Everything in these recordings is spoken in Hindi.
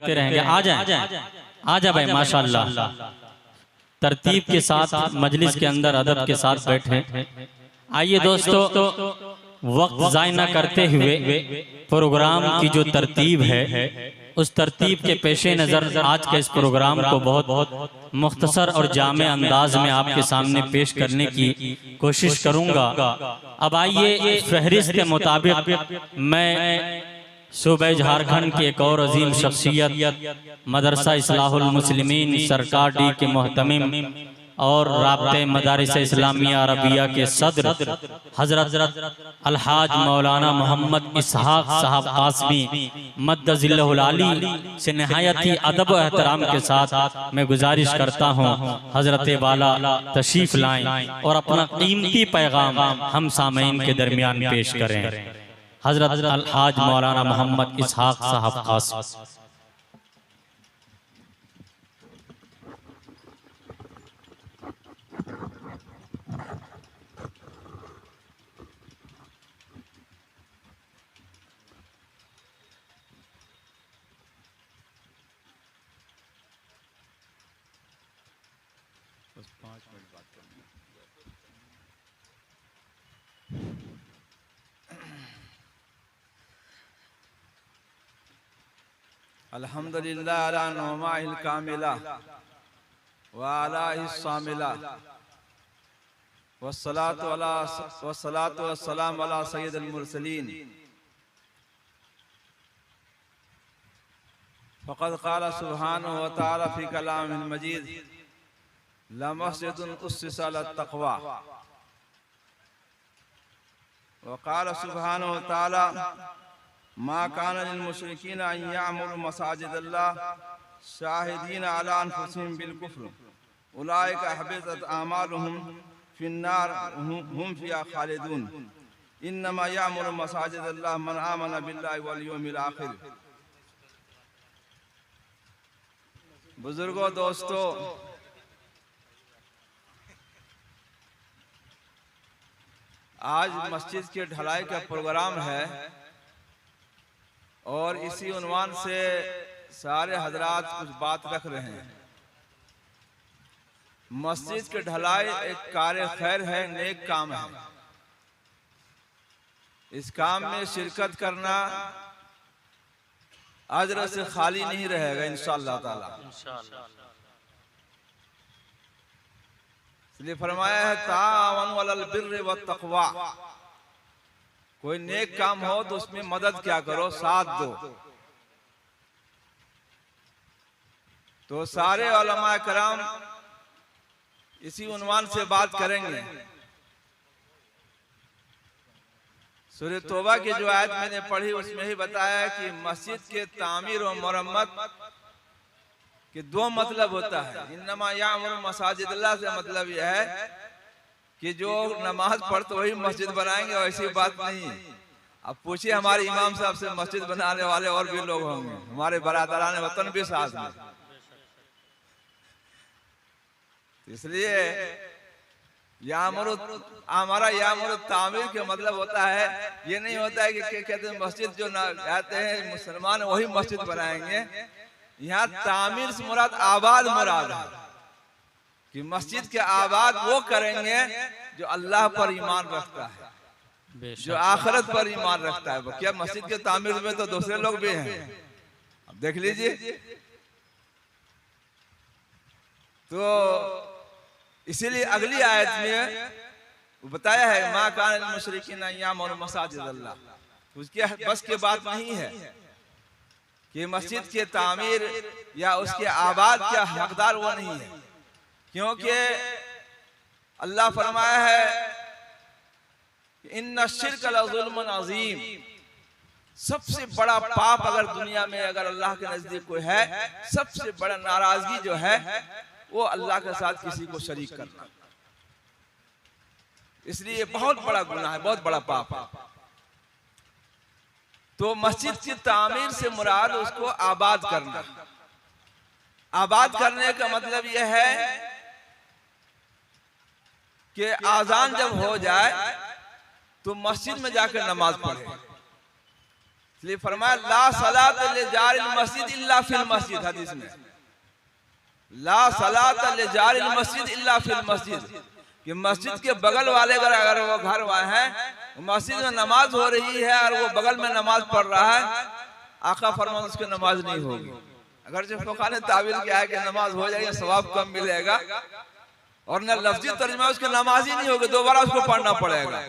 देखते रहेंगे। आ जाए आ जा भाई, माशाअल्लाह तरतीब के साथ मजलिस के अंदर अदब के साथ बैठे। आइए दोस्तों, वक्त ज़ाय न करते हुए प्रोग्राम की जो तरतीब है उस तरतीब के पेशे नज़र आज के इस प्रोग्राम को बहुत मुख्तसर और जामे अंदाज में आपके सामने पेश करने की कोशिश करूँगा। अब आइए, फहरिस्त के मुताबिक मैं सूबे झारखंड की एक और अजीम शख्सियत मदरसा इस्लाहुल मुस्लिमीन सरकार डी के मोहतमिम और राब्ते मदारिस इस्लामिया अरबिया के सदर हजरत अलहाज मौलाना मोहम्मद इसहाक साहब कासमी मद्दजिल्लहुल आली से नहायत ही अदब व एहतराम के साथ मैं गुजारिश करता हूँ हजरत वाला तशरीफ लाएं और अपना कीमती पैगाम हम सामईन के दरमियान पेश करें। हजरत अलहाज मौलाना मोहम्मद इसहाक साहब कासमी। अल्हम्दुलिल्लाह अला नौमाहिल कामिला व अला हिस्सामिला वस्सलातु वस्सलाम अला सय्यिदिल मुरसलीन फ़क़द क़ाल सुब्हानहु व तआला फ़ी कलामिहिल मजीद लमस्जिदुन उस्सिसा अला तक़वा व क़ाल सुब्हानहु व तआला मा काना लिल मुशरिकीन अन यअमुरु मसाजिदल्लाह शाहिदीन अला अनफुसिहिम बिल कुफ्र उलाइका हबितत आमालुहुम फिन्नार हुम फिहा खालिदून इन्नमा यअमुरु मसाजिदल्लाह मन आमना बिल्लाहि वल यौमिल आखिर। बुजुर्गों, दोस्तों, आज मस्जिद के ढलाई का प्रोग्राम है और इसी उन्वान से सारे हजरात कुछ बात रख रहे हैं। मस्जिद के ढलाई एक कार्य खैर है, नेक काम है। इस काम में शिरकत करना अजर से खाली नहीं रहेगा इंशाअल्लाह ताला। इसलिए फरमाया है ताअवनु अलल बिर्रि वत तक़वा। कोई नेक काम हो तो उसमें मदद क्या करो, साथ दो। तो सारे उलमा कराम इसी उन्वान से बात करेंगे। सूरह तौबा की जो आयत मैंने पढ़ी उसमें ही बताया कि मस्जिद के तामीर और मरम्मत के दो मतलब होता है। इन्नमा यामुरु मसाजिदल्लाह से मतलब यह है कि जो नमाज पढ़ते वही मस्जिद बनाएंगे, ऐसी बात नहीं। अब पूछिए हमारे इमाम साहब से, मस्जिद बनाने वाले और भी लोग होंगे, हमारे बरादरान वतन भी साथ में। इसलिए हमारा यामुरु तामीर के मतलब होता है, ये नहीं होता है कि कहते हैं मस्जिद जो कहते हैं मुसलमान वही मस्जिद बनाएंगे। यहाँ तामीर से मुराद आबाद मुराद है कि मस्जिद के आबाद वो करेंगे जो अल्लाह पर ईमान रखता है, जो आखिरत पर ईमान रखता है। क्या मस्जिद के तामीर में तो दूसरे लोग भी हैं, अब देख लीजिए। तो इसीलिए अगली आयत में बताया है मा काना लिल मुशरिकीन अन यअमुरु मसाजिदल्लाह। उसके बस की बात नहीं है कि मस्जिद के तामीर या उसके आबाद का हकदार वो नहीं है, क्योंकि अल्लाह फरमाया है इन्ना शिर्क लज़ुल्मुन अज़ीम। सबसे बड़ा पाप अगर दुनिया में अगर अल्लाह के नजदीक कोई है, सबसे बड़ा नाराजगी जो है वो अल्लाह के साथ किसी को शरीक करना। इसलिए बहुत बड़ा गुनाह है, बहुत बड़ा पाप है। तो मस्जिद की तामीर से मुराद उसको आबाद करना। आबाद करने का मतलब यह है कि आजान जब हो जाए तो मस्जिद में जाकर नमाज पढ़े। इसलिए फरमाया ला सलात लिजारिल मस्जिद इल्ला फिल मस्जिद, हदीस में ला सलात लिजारिल मस्जिद इल्ला फिल मस्जिद, कि मस्जिद के बगल वाले अगर वो घर है, मस्जिद में नमाज हो रही है और वो बगल में नमाज पढ़ रहा है, आका फरमान उसकी नमाज नहीं होगी। अगर जो फुक़हा ने तावील किया है कि नमाज हो जाएगी, सवाब कम मिलेगा, और न लफ्जी तर्जुमा उसकी नमाज ही नहीं होगी, दोबारा उसको पढ़ना पड़ेगा।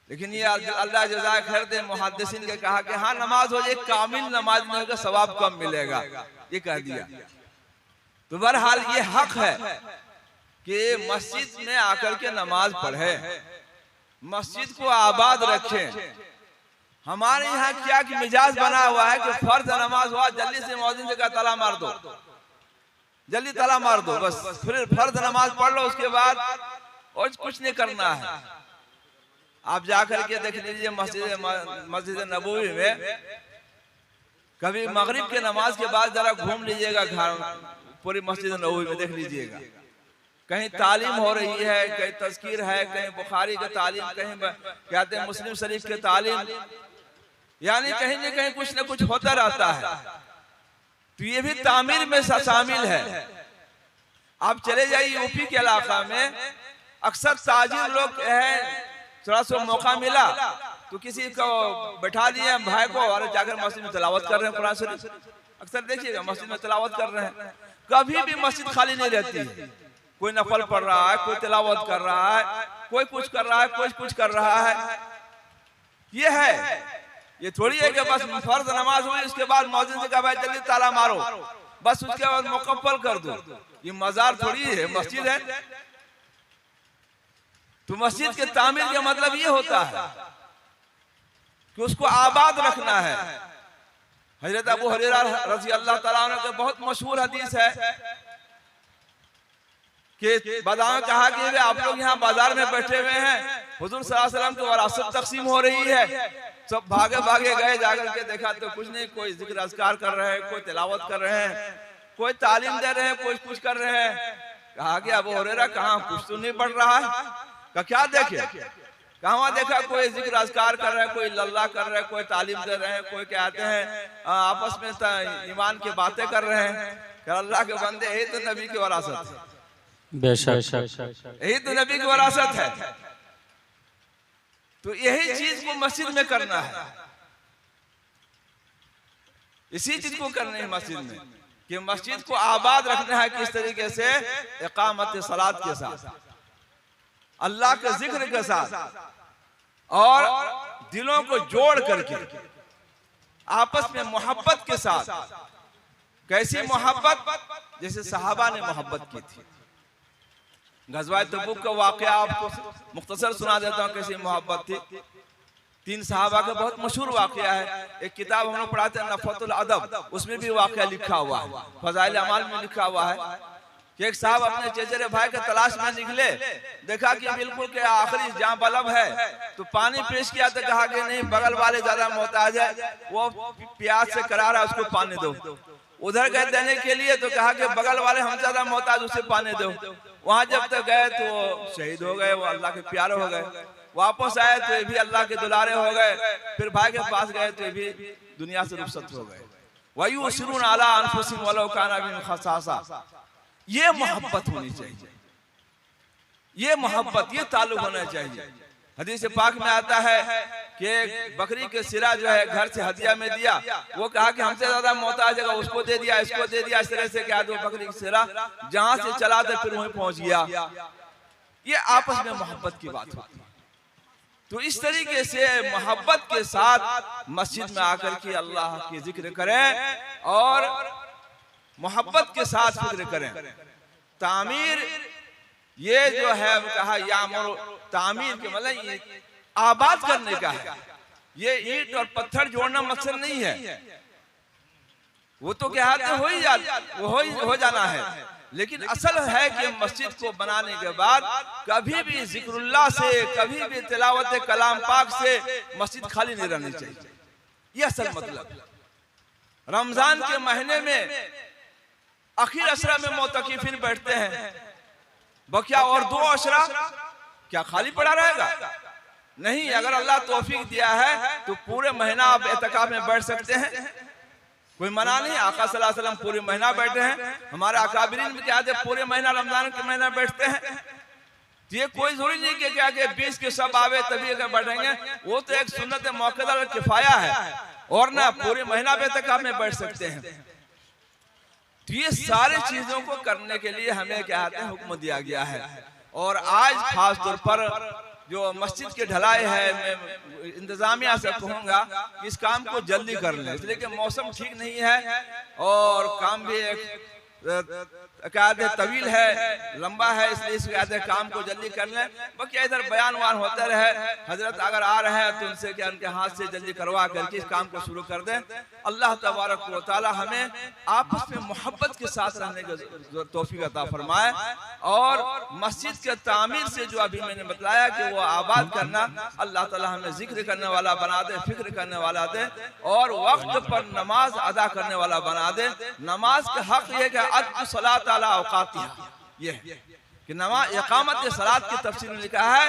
लेकिन ये अल्लाह जज़ाए खैर दे, मुहद्दिसीन के कहा कि हाँ नमाज हो जाए, कामिल नमाज में होगा, सवाब कम मिलेगा, ये कह दिया। तो बहरहाल ये हक है कि मस्जिद में आकर के नमाज पढ़े, मस्जिद को आबाद रखें। हमारे यहाँ क्या कि मिजाज बना हुआ है कि फर्ज नमाज हुआ, जल्दी से मौजिन से कहा ताला मार दो, जल्दी ताला मार दो, बस फिर फर्ज नमाज पढ़ लो, उसके बाद और कुछ नहीं करना है। आप जाकर के देख लीजिए मस्जिद नबवी में, कभी मगरिब के नमाज के बाद जरा घूम लीजिएगा घर, पूरी मस्जिद नबवी में देख लीजिएगा, कहीं तालीम हो रही है, कहीं तज़कीर है, कहीं बुखारी का तालीम, कहीं कहते हैं मुस्लिम शरीफ के तालीम, यानी कहीं न कहीं कुछ न कुछ होता रहता है। तो ये भी तामीर में शामिल है। आप चले जाइए यूपी के इलाका में, अक्सर ताजिर लोग हैं, थोड़ा सा मौका मिला तो किसी को बैठा दिए भाई को, और जाकर मस्जिद में तिलावत कर रहे हैं कुरान शरीफ। अक्सर देखिएगा मस्जिद में तिलावत कर रहे हैं, कभी भी मस्जिद खाली नहीं रहती है। कोई नफल पढ़ रहा है, कोई तिलावत कर रहा है, कोई कुछ कर रहा है, कोई कुछ कर रहा है। ये है, ये थोड़ी है कि बस फर्ज नमाज हुई उसके बाद मौजिन से कहा भाई जल्दी ताला मारो, बस उसके बाद मुकम्मल कर दो। ये मजार थोड़ी है, मस्जिद है। तो मस्जिद के तामीर का मतलब ये होता है कि उसको आबाद रखना है। हजरत अबू हुरैरा रज़ी अल्लाह तआला अन्हु का बहुत मशहूर हदीस है कि बाजार में कहा कि आप लोग यहाँ बाजार में बैठे हुए हैं, हुजूर सल्लल्लाहु अलैहि वसल्लम की वरासत तकसीम हो रही है। सब भागे भागे गए, जाकर के देखा तो कुछ नहीं, कोई जिक्र अज़कार कर रहे हैं, कोई तिलावत कर रहे हैं, कोई तालीम दे रहे हैं, कोई कुछ कर रहे हैं। कहा कि अबू हुरैरा कहाँ, कुछ तो नहीं पढ़ रहा है। का क्या देखे, कहाँ देखा कोई जिक्र अज़कार कर रहे हैं, कोई लल्ला कर रहे हैं, कोई तालीम दे रहे हैं, कोई कहते हैं आपस में ईमान की बातें कर रहे हैं। अल्लाह के बंदे, यही तो नबी की वरासत है, बेशक यही तो नबी की वरासत है। तो यही चीज को मस्जिद में करना है, इसी चीज को करना है मस्जिद में, कि मस्जिद को आबाद रखना है। किस तरीके से, इकामत सलात के साथ, अल्लाह के जिक्र के साथ, और दिलों को जोड़ करके आपस में मोहब्बत के साथ। कैसी मोहब्बत, जैसे सहाबा ने मोहब्बत की थी। गज़वा तबूक का वाक़या आपको मुख्तसर सुना देता हूँ, कैसी मोहब्बत थी। 3 सहाबा का बहुत मशहूर वाक़या है। एक किताब हम लोग पढ़ाते हैं नफ़तुल अदब, उसमें भी वाक़या लिखा हुआ है, फ़ज़ाइल अमाल में लिखा हुआ है कि एक साहब अपने चचेरे भाई के तलाश में निकले, देखा कि बिल्कुल के आखिरी जहाँ बलब है, तो पानी पेश किया तो कहा कि नहीं, बगल वाले ज्यादा मोहताज है, वो प्यास से करा रहा है, उसको पानी दो। उधर गए देने के लिए तो कहा कि बगल वाले हम ज्यादा मोहताज, उसे पानी दो। वहां जब तक गए तो वो शहीद हो गए, वो अल्लाह के प्यारे हो गए। वापस आए तो ये भी अल्लाह के दुलारे हो गए। फिर भाई के पास गए तो ये भी दुनिया से रुखसत हो गए। वयुसिरून अला अनफुसिहिम वलौ काना बिहिम खसासा। ये मोहब्बत होनी चाहिए, ये मोहब्बत, ये ताल्लुक होना चाहिए। हदीस पाक में आता है कि बकरी के सिरा जो है घर से हदिया में दिया, वो कहा कि हमसे ज्यादा मोहताज है, उसको दे दिया, इसको दे दिया। इस तरह से क्या, दो बकरी का सिरा जहां से चला था फिर वहीं पहुंच गया। ये आपस में मोहब्बत की बात होती है। तो इस तरीके से मोहब्बत के साथ मस्जिद में आकर के अल्लाह के जिक्र करें और मोहब्बत के साथ फिक्र करें। तामीर ये जो है कहा यामुर, तामीर के मतलब ये आबाद करने का है। ये ईंट और पत्थर जोड़ना मकसद नहीं है, वो तो क्या हो जाना है। लेकिन असल है कि मस्जिद को बनाने के बाद कभी भी जिक्रुल्लाह से, कभी भी तिलावत कलाम पाक से मस्जिद खाली नहीं रहनी चाहिए। ये असल मतलब। रमजान के महीने में आखिर अशरा में मोतकिफिन बैठते हैं, बकिया और 2 अशरा क्या खाली पड़ा रहेगा? नहीं, अगर अल्लाह तौफीक दिया है तो पूरे महीना आप एतकाफ में बैठ सकते हैं, कोई मना नहीं। आका सल्लल्लाहु अलैहि वसल्लम पूरे महीना बैठे हैं, हमारे अकाबिरीन भी क्या थे पूरे महीना रमजान के महीना बैठते हैं। ये कोई जरूरी नहीं कि क्या कि 20 के सब आवे तभी अगर बैठेंगे, वो तो एक सुन्नत मौक़दा किफाया है, और ना पूरे महीना पे तक में बैठ सकते हैं। तो ये सारी चीजों को करने के लिए हमें क्या है हुक्म दिया गया है। और आज खास तौर पर जो मस्जिद के ढलाई है, मैं इंतजामिया से कहूँगा कि इस काम को जल्दी कर लें, इसलिए कि मौसम ठीक नहीं है और काम भी तवील है, लंबा है, इसलिए इस काम को जल्दी कर लें। बाकी इधर बयान वान होते रहे, हजरत अगर आ रहे हैं तो उनसे क्या उनके हाथ से जल्दी करवा करके इस काम को शुरू कर दें। अल्लाह तबारक व तआला हमें आपस में मोहब्बत के साथ रहने की तौफीक अता फरमाए, और मस्जिद के तामीर से जो अभी मैंने बताया कि वो आबाद करना, अल्लाह ताला हमें जिक्र करने वाला बना दे, फिक्र करने वाला दे, और वक्त पर नमाज अदा करने वाला बना दे। नमाज का हक ये कि अद्दु सलात अला औकातिहा, ये कि नमाज इकामत सलात की तफसीर में लिखा है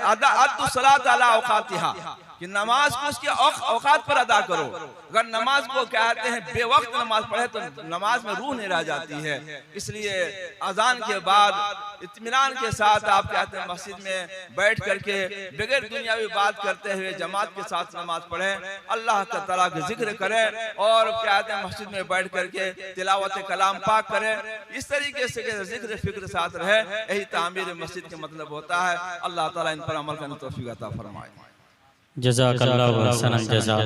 अद्दु सलात अला औकातिहा, कि नमाज को उसके औकात पर अदा करो। अगर नमाज को कहते हैं बेवक्त नमाज पढ़े तो नमाज में रूह नहीं रह जाती है। इसलिए अजान के बाद इत्मीनान के साथ आप कहते हैं मस्जिद में बैठ करके बगैर दुनियावी बात करते हुए जमात के साथ नमाज पढ़ें, अल्लाह ताला का जिक्र करें, और कहते हैं मस्जिद में बैठ करके तिलावत कलाम पाक करें। इस तरीके से जिक्र फिक्र साथ रहे, यही तामीर मस्जिद के मतलब होता है। अल्लाह ताला इन पर अमल करने की तौफीक अता फरमाए। जज़ाकल्लाहु हसनल जज़ा।